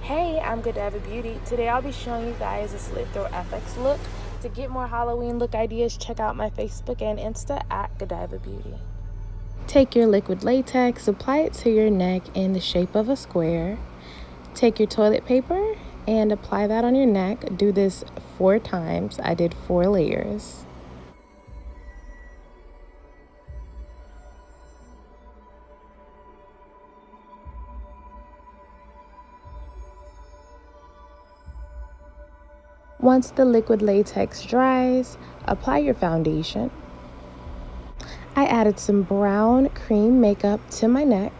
Hey, I'm Dieva Beauty. Today I'll be showing you guys a slit throw FX look. To get more Halloween look ideas, check out my Facebook and Insta at Dieva Beauty. Take your liquid latex, apply it to your neck in the shape of a square. Take your toilet paper and apply that on your neck. Do this 4 times. I did 4 layers. Once the liquid latex dries, apply your foundation. I added some brown cream makeup to my neck.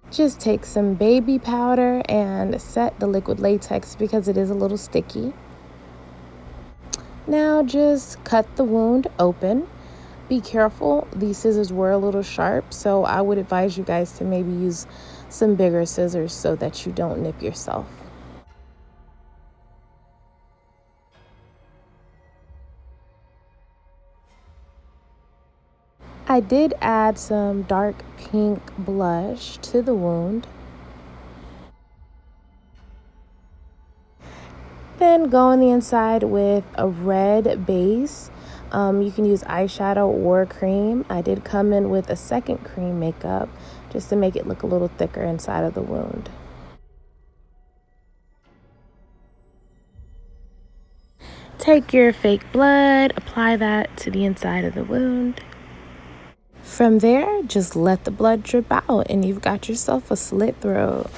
Just take some baby powder and set the liquid latex because it is a little sticky. Now just cut the wound open. Be careful, these scissors were a little sharp, so I would advise you guys to maybe use some bigger scissors so that you don't nip yourself. I did add some dark pink blush to the wound. Then go on the inside with a red base. You can use eyeshadow or cream. I did come in with a second cream makeup just to make it look a little thicker inside of the wound. Take your fake blood, apply that to the inside of the wound. From there, just let the blood drip out and you've got yourself a slit throat.